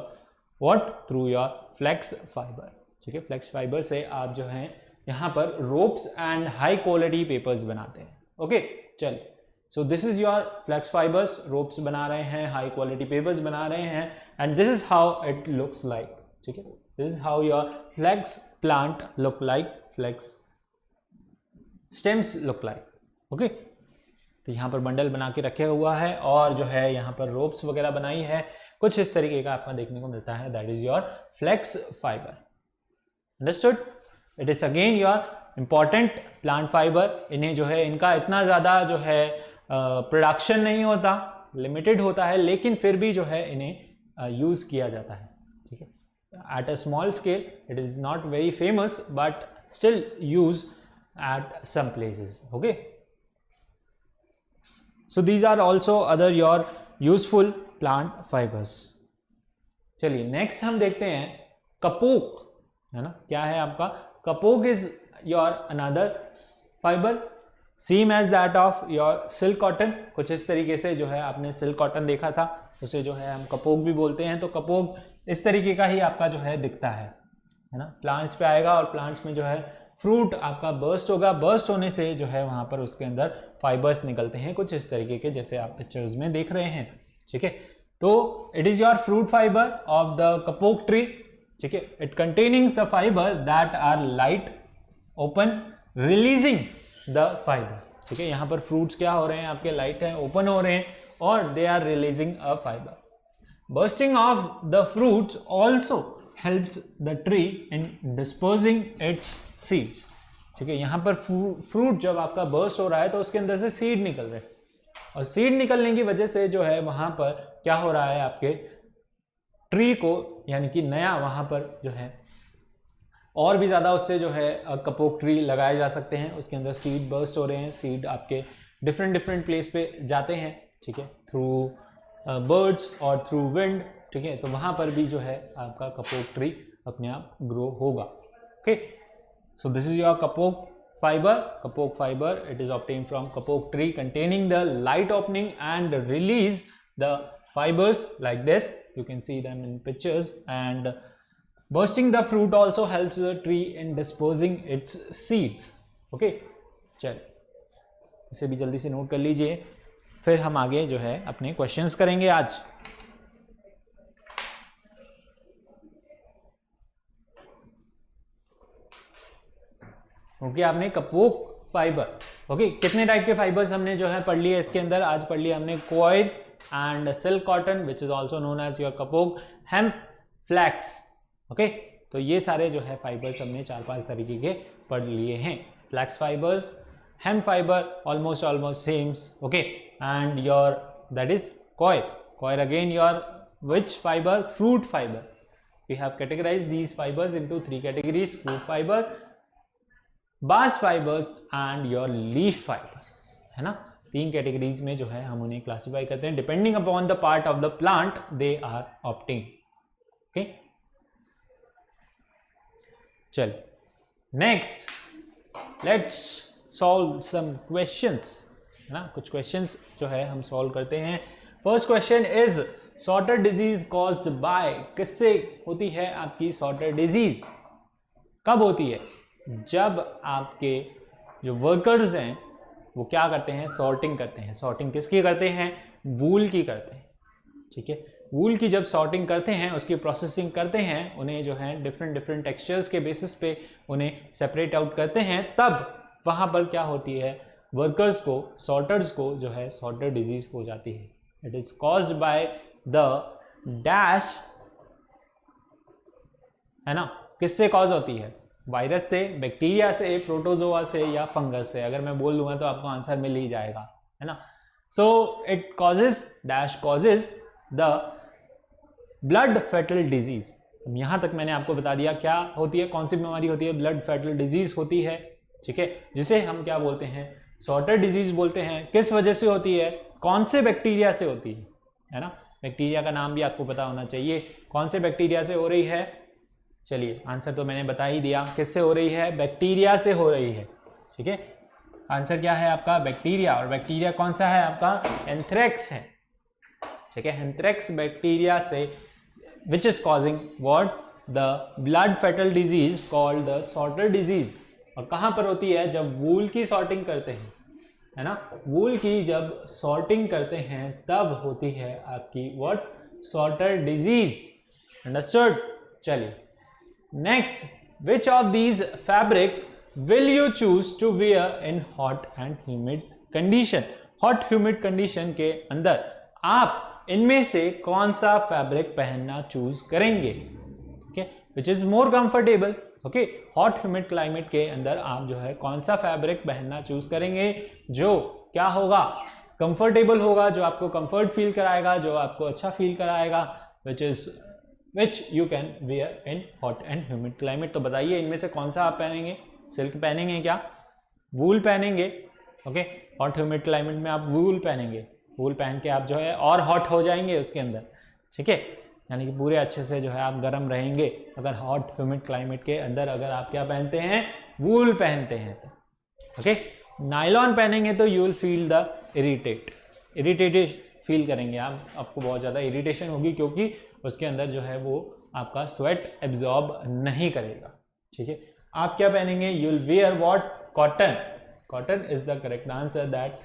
what, through your flex fiber. ठीक है, flex fiber से आप जो हैं यहाँ पर ropes and high quality papers बनाते हैं। ओके, चलिए, so this is your flex fibers, ropes बना रहे हैं, high quality papers बना रहे हैं, and this is how it looks like, ठीक है। This is how your flex plant look like, flex stems look like, okay। तो यहाँ पर बंडल बना के रखे हुआ है और जो है यहाँ पर ropes वगैरह बनाई है, कुछ इस तरीके का आपको देखने को मिलता है, that is your flex fiber, understood। It is again your important plant fiber। इन्हें जो है, इनका इतना ज़्यादा जो है प्रोडक्शन नहीं होता, लिमिटेड होता है, लेकिन फिर भी जो है इन्हें यूज किया जाता है, ठीक है। At a small scale it is not very famous but still use at some places, okay. So these are also other your useful plant fibres. चलिए नेक्स्ट हम देखते हैं कपोक, है ना। क्या है आपका kapok? Is your another fibre same as that of your silk cotton. कुछ इस तरीके से जो है आपने सिल्क कॉटन देखा था, उसे जो है हम कपोक भी बोलते हैं। तो कपोक इस तरीके का ही आपका जो है दिखता है ना। प्लांट्स पे आएगा और प्लांट्स में जो है फ्रूट आपका बर्स्ट होगा, बर्स्ट होने से जो है वहां पर उसके अंदर फाइबर्स निकलते हैं कुछ इस तरीके के, जैसे आप पिक्चर्स में देख रहे हैं, ठीक है। तो it is your fruit fibre of the kapok tree, ठीक है। It containing the fibre that are light open releasing the fibre, ठीक है। यहाँ पर फ्रूट्स क्या हो रहे हैं आपके, लाइट है, ओपन हो रहे हैं और they are releasing a fibre. Bursting of the fruits also helps the tree in disposing its seeds, ठीक है। यहाँ पर फ्रूट जब आपका बर्स्ट हो रहा है तो उसके अंदर से सीड निकल रहे हैं, और सीड निकलने की वजह से जो है वहां पर क्या हो रहा है आपके ट्री को, यानी कि नया वहां पर जो है और भी ज्यादा उससे जो है कपोक ट्री लगाए जा सकते हैं। उसके अंदर सीड बर्स्ट हो रहे हैं, सीड आपके डिफरेंट प्लेस पे जाते हैं, ठीक है, थ्रू बर्ड्स और थ्रू विंड, ठीक है। तो वहां पर भी जो है आपका कपोक ट्री अपने आप ग्रो होगा, okay. So this is your kapok fibre. Kapok fibre it is obtain from kapok tree containing the light opening and release the fibers like this. You can see them in pictures. And bursting the fruit also helps the tree in disposing its seeds, okay। चलिए इसे भी जल्दी से note कर लीजिए, फिर हम आगे जो है अपने क्वेश्चंस करेंगे आज। ओके, आपने कपोक फाइबर, ओके, कितने टाइप के फाइबर्स हमने जो है पढ़ लिए इसके अंदर। आज पढ़ लिया हमने coir and silk cotton which is also known as your kapok, hemp, flax, okay. तो ये सारे जो है फाइबर्स हमने 4-5 तरीके के पढ़ लिए हैं। Flax fibres, hemp fiber almost same, okay, and your that is coir again your which fiber? Fruit fiber. We have categorized these fibers into 3 categories: fruit fiber, bast fibers and your leaf fibers, है ना। 3 categories में जो है हम उन्हें classify करते हैं depending upon the part of the plant they are obtain, okay. चल next let's solve some questions, है ना। कुछ क्वेश्चंस जो है हम सॉल्व करते हैं। First question is sorter disease caused by, किससे होती है आपकी सॉर्टर डिजीज? कब होती है? जब आपके जो वर्कर्स हैं वो क्या करते हैं, सॉर्टिंग करते हैं। सॉर्टिंग किसकी करते हैं? वूल की करते हैं, ठीक है। वूल की जब सॉर्टिंग करते हैं, उसकी प्रोसेसिंग करते हैं, उन्हें जो है डिफरेंट टेक्सचर्स के बेसिस पे उन्हें सेपरेट आउट करते हैं, तब वहां पर क्या होती है, वर्कर्स को, सॉर्टर्स को जो है सॉर्टर डिजीज हो जाती है। It is caused by the dash, है ना। किससे कॉज होती है? वायरस से, बैक्टीरिया से, प्रोटोजोआ से या फंगस से। अगर मैं बोल दूंगा तो आपको आंसर मिल ही जाएगा, है ना। So it causes, dash causes the blood fatal disease. यहां तक मैंने आपको बता दिया क्या होती है, कौन सी बीमारी होती है, ब्लड फेटल डिजीज होती है, ठीक है, जिसे हम क्या बोलते हैं, सॉर्टर डिजीज बोलते हैं। किस वजह से होती है, कौन से बैक्टीरिया से होती है ना। बैक्टीरिया का नाम भी आपको पता होना चाहिए, कौन से बैक्टीरिया से हो रही है। चलिए आंसर तो मैंने बता ही दिया, किससे हो रही है, बैक्टीरिया से हो रही है, ठीक है। आंसर क्या है आपका, बैक्टीरिया। और बैक्टीरिया कौन सा है आपका, एंथ्रेक्स है, ठीक है। एंथ्रेक्स बैक्टीरिया से which is causing what, the blood fatal disease called the sorter disease. और कहां पर होती है, जब वूल की सॉर्टिंग करते हैं, है ना। वूल की जब सॉर्टिंग करते हैं तब होती है आपकी व्हाट, सॉर्टर डिजीज, अंडरस्टूड। चलिए next, which of these fabric will you choose to wear in hot and humid condition. Hot humid condition के अंदर आप इनमें से कौन सा फैब्रिक पहनना चूज करेंगे, ठीक है, which is more comfortable, okay. Hot humid climate के अंदर आप जो है कौन सा फैब्रिक पहनना चूज करेंगे जो क्या होगा, कंफर्टेबल होगा, जो आपको कंफर्ट फील कराएगा, जो आपको अच्छा फील कराएगा, which you can wear in hot and humid climate. तो बताइए इनमें से कौन सा आप पहनेंगे? सिल्क पहनेंगे क्या? वूल पहनेंगे? ओके, हॉट ह्यूमिड क्लाइमेट में आप वूल पहनेंगे, वूल पहन के आप जो है और हॉट हो जाएंगे उसके अंदर, ठीक है, यानी कि पूरे अच्छे से जो है आप गर्म रहेंगे अगर हॉट ह्यूमिड क्लाइमेट के अंदर अगर आप क्या पहनते हैं? वूल पहनते हैं तो। ओके, नायलॉन पहनेंगे तो you will feel the irritated feel करेंगे आप, आपको बहुत ज़्यादा इरिटेशन होगी क्योंकि उसके अंदर जो है वो आपका स्वेट एब्जॉर्ब नहीं करेगा, ठीक है। आप क्या पहनेंगे? You will wear what? Cotton. Cotton is the correct answer that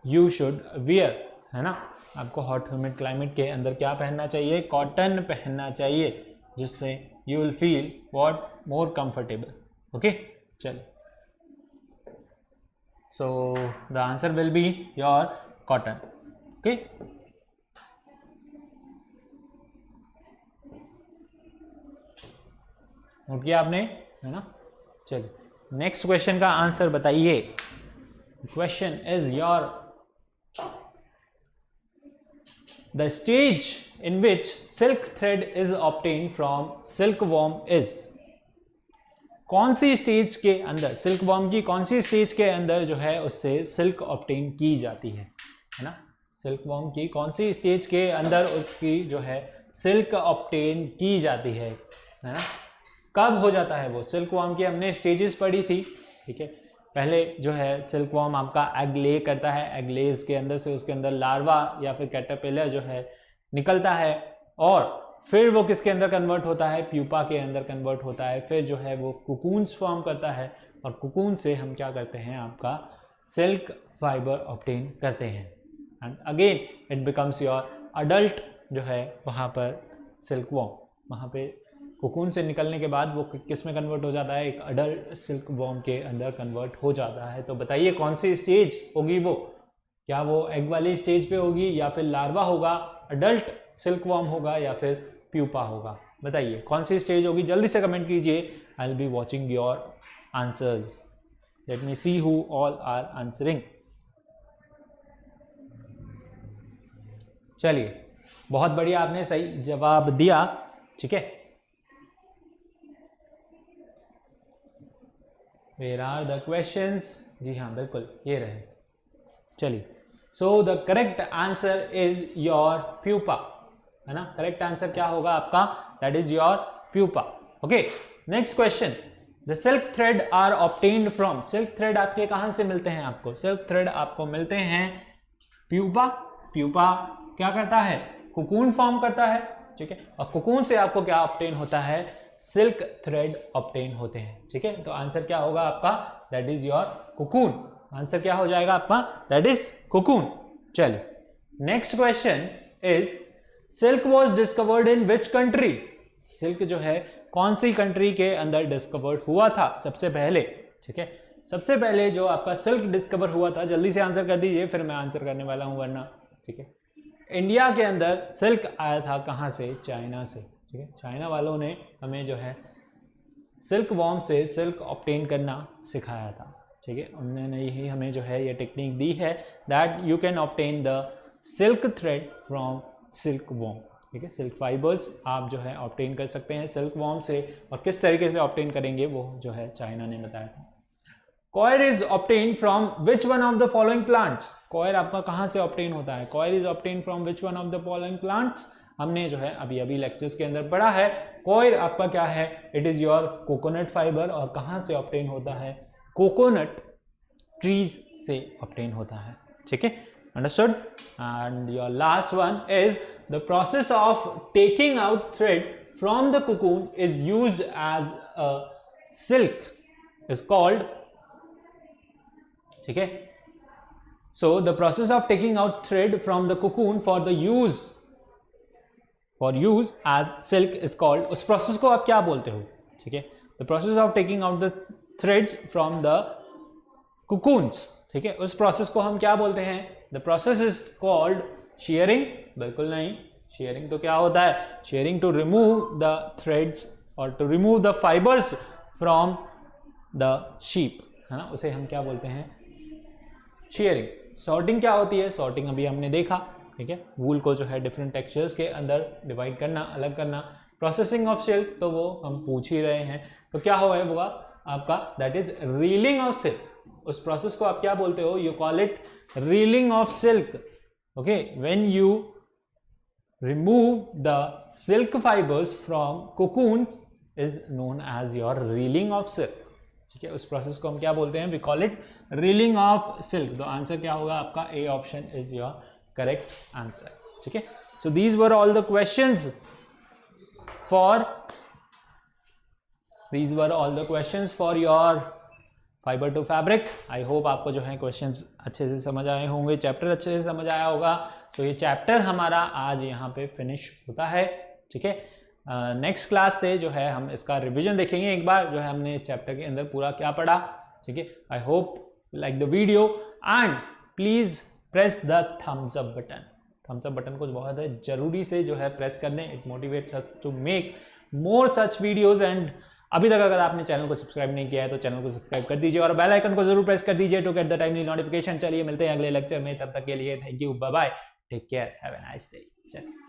you should wear, है ना। आपको हॉट ह्यूमिड क्लाइमेट के अंदर क्या पहनना चाहिए? कॉटन पहनना चाहिए, जिससे you will feel what? More comfortable. Okay, चलो, so the answer will be your cotton. Okay, note किया आपने, है ना। चलिए नेक्स्ट क्वेश्चन का आंसर बताइए। Question is your the stage in which silk thread is obtained from silkworm is. कौन सी स्टेज के अंदर, सिल्कवॉर्म की कौन सी स्टेज के अंदर जो है उससे सिल्क ऑब्टेन की जाती है ना। सिल्कवॉर्म की कौन सी स्टेज के अंदर उसकी जो है सिल्क ऑब्टेन की जाती है ना। कब हो जाता है वो? सिल्कवॉर्म की हमने स्टेजेस पढ़ी थी, ठीक है। पहले जो है सिल्कवॉर्म आपका एग ले करता है, एग लेज के अंदर से उसके अंदर लार्वा या फिर कैटरपिलर जो है निकलता है, और फिर वो किसके अंदर कन्वर्ट होता है? प्यूपा के अंदर कन्वर्ट होता है। फिर जो है वो कुकून्स फॉर्म करता है, और कुकून से हम क्या करते हैं? आपका सिल्क फाइबर ऑब्टेन करते हैं, and again it becomes your adult जो है वहाँ पर सिल्कवॉर्म, वहाँ पे कुकून से निकलने के बाद वो किस में कन्वर्ट हो जाता है? एक अडल्ट सिल्कवॉर्म के अंदर कन्वर्ट हो जाता है। तो बताइए कौन सी स्टेज होगी वो? क्या वो एग वाली स्टेज पे होगी, या फिर लार्वा होगा, अडल्ट सिल्कवॉर्म होगा, या फिर प्यूपा होगा? बताइए कौन सी स्टेज होगी? जल्दी से कमेंट कीजिए। I will be watching your answers. Let me see who all are answering. चलिए, बहुत बढ़िया, आपने सही जवाब दिया, ठीक है। Where are the questions? जी हाँ, बिल्कुल ये रहे। चलिए, so the correct answer is your pupa, है ना। करेक्ट आंसर क्या होगा आपका? That is your pupa. Okay, next question. The silk thread are obtained from. Silk thread आपके कहां से मिलते हैं? आपको सिल्क थ्रेड आपको मिलते हैं प्यूपा। प्यूपा क्या करता है? कुकून फॉर्म करता है, ठीक है, और कुकून से आपको क्या ऑब्टेन होता है? सिल्क थ्रेड ऑब्टेन होते हैं, ठीक है। तो आंसर क्या होगा आपका? That is your cocoon. Answer क्या हो जाएगा आपका? That is cocoon. चलिए, next question is silk was discovered in which country. Silk जो है कौन सी कंट्री के अंदर डिस्कवर्ड हुआ था सबसे पहले, ठीक है। सबसे पहले जो आपका सिल्क डिस्कवर हुआ था, जल्दी से आंसर कर दीजिए, फिर मैं आंसर करने वाला हूं वरना, ठीक है। इंडिया के अंदर सिल्क आया था कहां से? चाइना से, ठीक है। चाइना वालों ने हमें जो है सिल्क वॉर्म से सिल्क ऑब्टेन करना सिखाया था, ठीक है। उन्होंने ही हमें जो है ये टेक्निक दी है that you can obtain the silk thread from silk worm, ठीक है। सिल्क फाइबर्स आप जो है ऑब्टेन कर सकते हैं सिल्क वॉर्म से, और किस तरीके से ऑब्टेन करेंगे वो जो है चाइना ने बताया था। Coir is obtain from which one of the following plants. Coir आपका कहां से ऑब्टेन होता है? Coir is obtain from which one of the following plants. हमने जो है अभी अभी लेक्चर्स के अंदर पढ़ा है। कॉयर आपका क्या है? It is your coconut fibre, और कहां से ऑब्टेन होता है? कोकोनट ट्रीज से ऑब्टेन होता है, ठीक है। Understood? And your last one is the process of taking out thread from the cocoon is used as a silk is called, ठीक है। So the process of taking out thread from the cocoon for use as silk is called. उस process को आप क्या बोलते हो, ठीक है। The process of taking out the threads from the cocoons, ठीक है, उस प्रोसेस को हम क्या बोलते हैं? The process is called shearing. बिल्कुल नहीं, शेयरिंग तो क्या होता है? Shearing to remove the threads और to remove the fibres from the sheep, है ना, उसे हम क्या बोलते हैं? शेयरिंग। सॉर्टिंग क्या होती है, सॉर्टिंग अभी हमने देखा, ठीक है, वूल को जो है डिफरेंट टेक्सचर्स के अंदर डिवाइड करना, अलग करना। प्रोसेसिंग ऑफ सिल्क तो वो हम पूछ ही रहे हैं, तो क्या होगा आपका, that is reeling of silk. उस प्रोसेस को आप क्या बोलते हो, you call it reeling of silk. Okay, when you remove the silk fibres from cocoon is known as your reeling of silk. ठीक है, उस प्रोसेस को हम क्या बोलते हैं, we call it reeling of silk. तो आंसर क्या होगा आपका, A option is your correct answer. ठीक है, so these were all the questions for your fibre to fabric. I hope आपको जो है क्वेश्चंस अच्छे से समझ आए होंगे, चैप्टर अच्छे से समझ आया होगा। तो ये चैप्टर हमारा आज यहाँ पे फिनिश होता है। ठीक है, नेक्स्ट क्लास से जो है हम इसका रिवीजन देखेंगे एक बार, जो है हमने इस चैप्टर के अंदर पूरा क्या पढ़ा। ठीक है, I hope you like the video and please press the thumbs up button. Thumbs up button को बहुत है जरूरी से जो है प्रेस कर दें, it motivates us to make more such videos. And अभी तक अगर आपने चैनल को सब्सक्राइब नहीं किया है तो चैनल को सब्सक्राइब कर दीजिए और बेल आइकन को जरूर प्रेस कर दीजिए to get the timely notification. चलिए मिलते हैं अगले लेक्चर में, तब तक के लिए thank you, bye bye, take care, have a nice day.